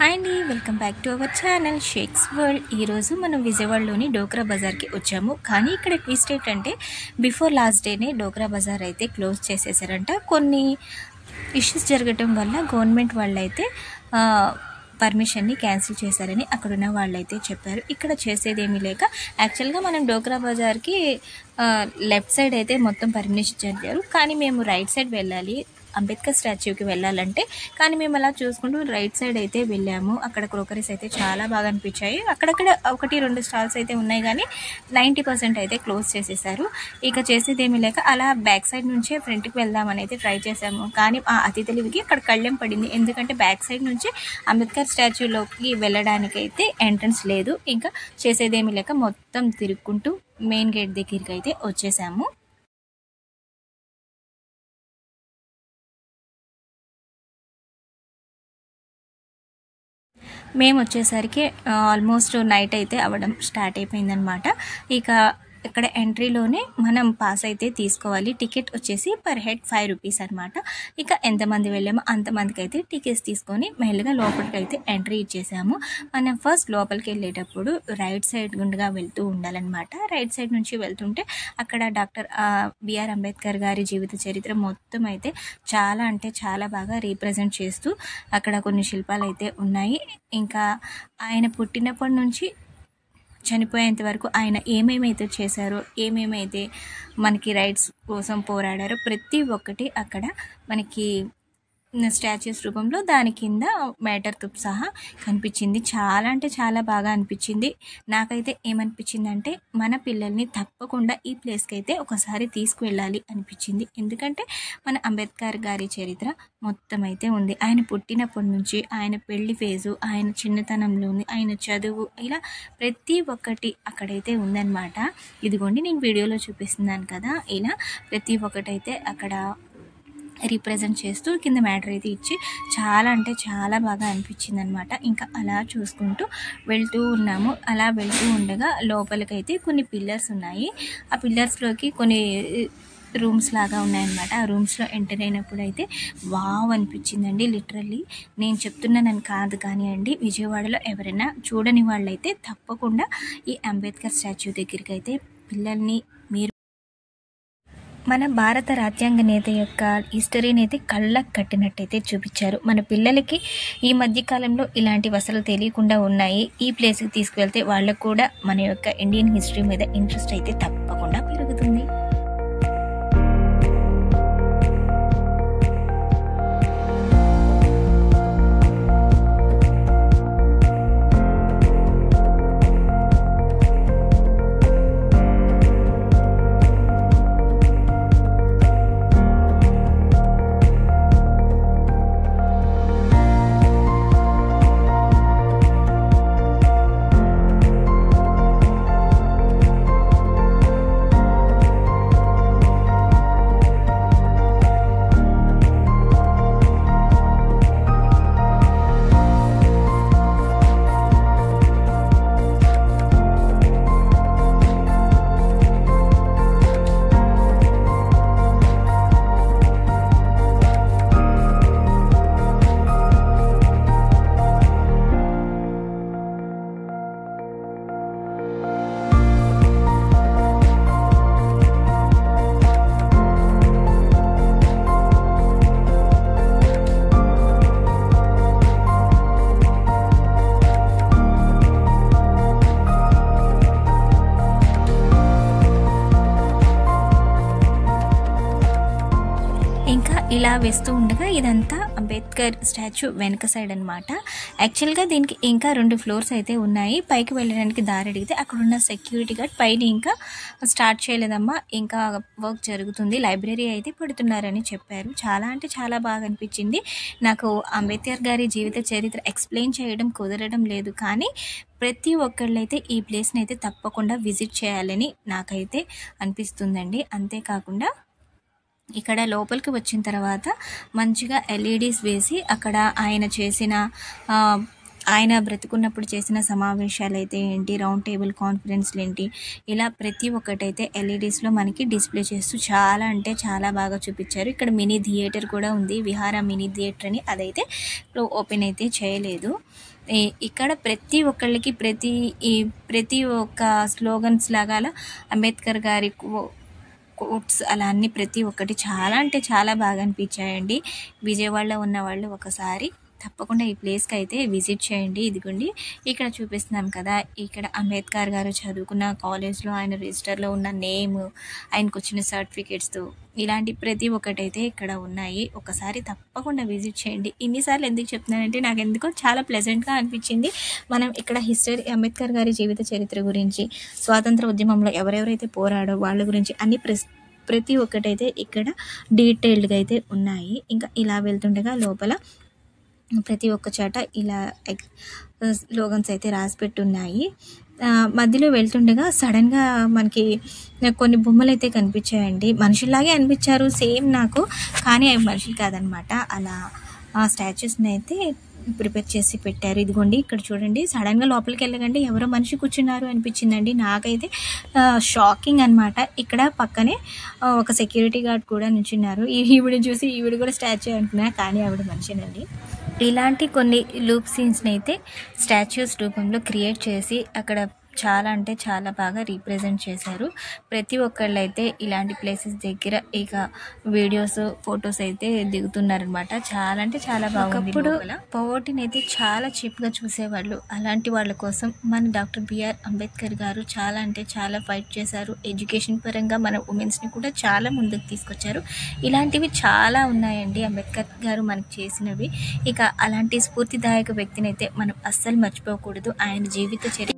Hi అండి, welcome back to our channel shakes world. ఈరోజు మనం విజయవాడలోని డోక్రా బజార్కి వచ్చాము. కానీ ఇక్కడ ట్విస్ట్ ఏంటంటే బిఫోర్ లాస్ట్ డేనే డోక్రా బజార్ అయితే క్లోజ్ చేసేసారంట. కొన్ని ఇష్యూస్ జరగటం వల్ల గవర్నమెంట్ వాళ్ళైతే పర్మిషన్ని క్యాన్సిల్ చేశారని అక్కడున్న వాళ్ళైతే చెప్పారు. ఇక్కడ చేసేది ఏమీ లేక యాక్చువల్గా మనం డోక్రా బజార్కి లెఫ్ట్ సైడ్ అయితే మొత్తం పర్మిషన్ చేశారు. కానీ మేము రైట్ సైడ్ వెళ్ళాలి, అంబేద్కర్ స్టాచ్యూకి వెళ్ళాలంటే. కానీ మేము అలా చూసుకుంటూ రైట్ సైడ్ అయితే వెళ్ళాము. అక్కడ క్రోకరీస్ అయితే చాలా బాగా అనిపించాయి. అక్కడక్కడ 1-2 స్టాల్స్ అయితే ఉన్నాయి, కానీ 90% అయితే క్లోజ్ చేసేసారు. ఇక చేసేది ఏమీ లేక అలా బ్యాక్ సైడ్ నుంచే ఫ్రంట్కి వెళ్దామని అయితే ట్రై చేసాము. కానీ ఆ అతి తెలివికి అక్కడ కళ్ళెం పడింది. ఎందుకంటే బ్యాక్ సైడ్ నుంచి అంబేద్కర్ స్టాచ్యూలోకి వెళ్ళడానికి అయితే ఎంట్రన్స్ లేదు. ఇంకా చేసేది ఏమీ లేక మొత్తం తిరుక్కుంటూ మెయిన్ గేట్ దగ్గరికి అయితే వచ్చేసాము. మేము వచ్చేసరికి ఆల్మోస్ట్ నైట్ అయితే అవ్వడం స్టార్ట్ అయిపోయిందనమాట. ఇక ఇక్కడ ఎంట్రీలోనే మనం పాస్ అయితే తీసుకోవాలి. టికెట్ వచ్చేసి పర్ హెడ్ 5 రూపీస్ అనమాట. ఇక ఎంతమంది వెళ్ళామో అంతమందికి అయితే టికెట్స్ తీసుకొని మెల్లగా లోపలికి అయితే ఎంట్రీ ఇచ్చేసాము. మనం ఫస్ట్ లోపలికి వెళ్ళేటప్పుడు రైట్ సైడ్ గుండగా వెళ్తూ ఉండాలన్నమాట. రైట్ సైడ్ నుంచి వెళ్తుంటే అక్కడ డాక్టర్ బిఆర్ అంబేద్కర్ గారి జీవిత చరిత్ర మొత్తం అయితే చాలా అంటే చాలా బాగా రీప్రజెంట్ చేస్తూ అక్కడ కొన్ని శిల్పాలు అయితే ఉన్నాయి. ఇంకా ఆయన పుట్టినప్పటి నుంచి చనిపోయేంత వరకు ఆయన ఏమేమైతే చేశారో, ఏమేమైతే మనకి రైట్స్ కోసం పోరాడారో ప్రతి ఒక్కటి అక్కడ మనకి స్టాచ్యూస్ రూపంలో దాని కింద మ్యాటర్తో సహా కనిపించింది. చాలా అంటే చాలా బాగా అనిపించింది. నాకైతే ఏమనిపించిందంటే మన పిల్లల్ని తప్పకుండా ఈ ప్లేస్కి అయితే ఒకసారి తీసుకువెళ్ళాలి అనిపించింది. ఎందుకంటే మన అంబేద్కర్ గారి చరిత్ర మొత్తం అయితే ఉంది. ఆయన పుట్టినప్పటి నుంచి ఆయన పెళ్లి ఫేజు, ఆయన చిన్నతనంలోని ఆయన చదువు, ఇలా ప్రతి ఒక్కటి అక్కడైతే ఉందన్నమాట. ఇదిగోండి నేను వీడియోలో చూపిస్తున్నాను కదా, ఇలా ప్రతి ఒక్కటైతే అక్కడ రిప్రజెంట్ చేస్తూ కింద మ్యాటర్ అయితే ఇచ్చి చాలా అంటే చాలా బాగా అనిపించింది అనమాట. ఇంకా అలా చూసుకుంటూ వెళ్తూ ఉన్నాము. అలా వెళ్తూ ఉండగా లోపలికైతే కొన్ని పిల్లర్స్ ఉన్నాయి. ఆ పిల్లర్స్లోకి కొన్ని రూమ్స్ లాగా ఉన్నాయన్నమాట. ఆ రూమ్స్లో ఎంటర్ అయినప్పుడు అయితే వావ్ అనిపించిందండి. లిటరల్లీ నేను చెప్తున్నానని కాదు కానీ అండి, విజయవాడలో ఎవరైనా చూడని వాళ్ళైతే తప్పకుండా ఈ అంబేద్కర్ స్టాచ్యూ దగ్గరికి అయితే పిల్లల్ని మీరు మన భారత రాజ్యాంగ నేత యొక్క హిస్టరీని అయితే కళ్ళకు కట్టినట్టయితే చూపించారు. మన పిల్లలకి ఈ మధ్యకాలంలో ఇలాంటివి అసలు తెలియకుండా ఉన్నాయి. ఈ ప్లేస్కి తీసుకువెళ్తే వాళ్ళకు కూడా మన యొక్క ఇండియన్ హిస్టరీ మీద ఇంట్రెస్ట్ అయితే తప్పకుండా పెరుగుతుంది. ఇంకా ఇలా వేస్తూ ఉండగా ఇదంతా అంబేద్కర్ స్టాచ్యూ వెనక సైడ్ అనమాట. యాక్చువల్గా దీనికి ఇంకా 2 ఫ్లోర్స్ అయితే ఉన్నాయి. పైకి వెళ్ళడానికి దారి అడిగితే అక్కడున్న సెక్యూరిటీ గార్డ్ పైన ఇంకా స్టార్ట్ చేయలేదమ్మా, ఇంకా వర్క్ జరుగుతుంది, లైబ్రరీ అయితే పెడుతున్నారని చెప్పారు. చాలా అంటే చాలా బాగా అనిపించింది. నాకు అంబేద్కర్ గారి జీవిత చరిత్ర ఎక్స్ప్లెయిన్ చేయడం కుదరడం లేదు, కానీ ప్రతి ఒక్కళ్ళైతే ఈ ప్లేస్ని అయితే తప్పకుండా విజిట్ చేయాలని నాకైతే అనిపిస్తుందండి. అంతేకాకుండా ఇక్కడ లోపలికి వచ్చిన తర్వాత మంచిగా ఎల్ఈడీస్ వేసి అక్కడ ఆయన చేసిన ఆయన బ్రతుకున్నప్పుడు చేసిన సమావేశాలు అయితే ఏంటి, రౌండ్ టేబుల్ కాన్ఫరెన్స్లు ఏంటి, ఇలా ప్రతి ఒక్కటైతే ఎల్ఈడీస్లో మనకి డిస్ప్లే చేస్తూ చాలా అంటే చాలా బాగా చూపించారు. ఇక్కడ మినీ థియేటర్ కూడా ఉంది, విహార మినీ థియేటర్ అని. అదైతే ఓపెన్ అయితే చేయలేదు. ఇక్కడ ప్రతి ఒక్కళ్ళకి ప్రతి ఒక్క స్లోగన్స్ లాగా అంబేద్కర్ గారి కోట్స్ అలా అన్నీ ప్రతి ఒక్కటి చాలా అంటే చాలా బాగా అనిపించాయండి. విజయవాడలో ఉన్న వాళ్ళు ఒకసారి తప్పకుండా ఈ ప్లేస్కి అయితే విజిట్ చేయండి. ఇదిగోండి ఇక్కడ చూపిస్తున్నాం కదా, ఇక్కడ అంబేద్కర్ గారు చదువుకున్న కాలేజ్లో ఆయన రిజిస్టర్లో ఉన్న నేమ్, ఆయనకు వచ్చిన సర్టిఫికేట్స్, ఇలాంటి ప్రతి ఒక్కటైతే ఇక్కడ ఉన్నాయి. ఒకసారి తప్పకుండా విజిట్ చేయండి. ఇన్నిసార్లు ఎందుకు చెప్తున్నానంటే నాకు ఎందుకో చాలా ప్లెజెంట్గా అనిపించింది. మనం ఇక్కడ హిస్టరీ, అంబేద్కర్ గారి జీవిత చరిత్ర గురించి, స్వాతంత్ర ఉద్యమంలో ఎవరెవరైతే పోరాడో వాళ్ళ గురించి అన్ని ప్రతి ఒక్కటైతే ఇక్కడ డీటెయిల్డ్గా అయితే ఉన్నాయి. ఇంకా ఇలా వెళ్తుండగా లోపల ప్రతి ఒక్క చోట ఇలా స్లోగన్స్ అయితే రాసి పెట్టున్నాయి. మధ్యలో వెళ్తుండగా సడన్గా మనకి కొన్ని బొమ్మలు అయితే కనిపించాయండి. మనుషుల్లాగే అనిపించారు సేమ్ నాకు, కానీ అవి మనుషులు కాదనమాట. అలా ఆ స్టాచ్యూస్ని అయితే ప్రిపేర్ చేసి పెట్టారు. ఇదిగోండి ఇక్కడ చూడండి, సడన్గా లోపలికి వెళ్ళకండి ఎవరో మనిషి కూర్చున్నారు అనిపించిందండి నాకైతే. షాకింగ్ అనమాట. ఇక్కడ పక్కనే ఒక సెక్యూరిటీ గార్డ్ కూడా నిల్చున్నారు. ఈవిడ చూసి ఈవిడ కూడా స్టాచ్యూ అంటున్నా, కానీ ఆవిడ మనిషినండి. ఇలాంటి కొన్ని లూప్ సీన్స్ని అయితే స్టాచ్యూస్ రూపంలో క్రియేట్ చేసి అక్కడ చాలా అంటే చాలా బాగా రీప్రజెంట్ చేశారు. ప్రతి ఒక్కళ్ళు అయితే ఇలాంటి ప్లేసెస్ దగ్గర ఇక వీడియోస్, ఫొటోస్ అయితే దిగుతున్నారనమాట. చాలా అంటే చాలా బాగుంది. ఇప్పుడు పవర్టీని అయితే చాలా చీప్గా చూసేవాళ్ళు. అలాంటి వాళ్ళ కోసం మన డాక్టర్ బిఆర్ అంబేద్కర్ గారు చాలా అంటే చాలా ఫైట్ చేశారు. ఎడ్యుకేషన్ పరంగా మన ఉమెన్స్ని కూడా చాలా ముందుకు తీసుకొచ్చారు. ఇలాంటివి చాలా ఉన్నాయండి అంబేద్కర్ గారు మనకు చేసినవి. ఇక అలాంటి స్ఫూర్తిదాయక వ్యక్తిని అయితే మనం అస్సలు మర్చిపోకూడదు. ఆయన జీవిత చరిత్ర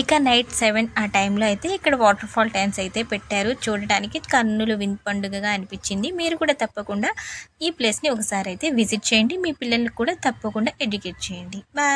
ఇక నైట్ 7 ఆ టైంలో అయితే ఇక్కడ వాటర్ ఫాల్ డ్యాన్స్ అయితే పెట్టారు. చూడటానికి కన్నులు వింపండుగగా అనిపించింది. మీరు కూడా తప్పకుండా ఈ ప్లేస్ని ఒకసారి అయితే విజిట్ చేయండి. మీ పిల్లలకు కూడా తప్పకుండా ఎడ్యుకేట్ చేయండి. బాయ్.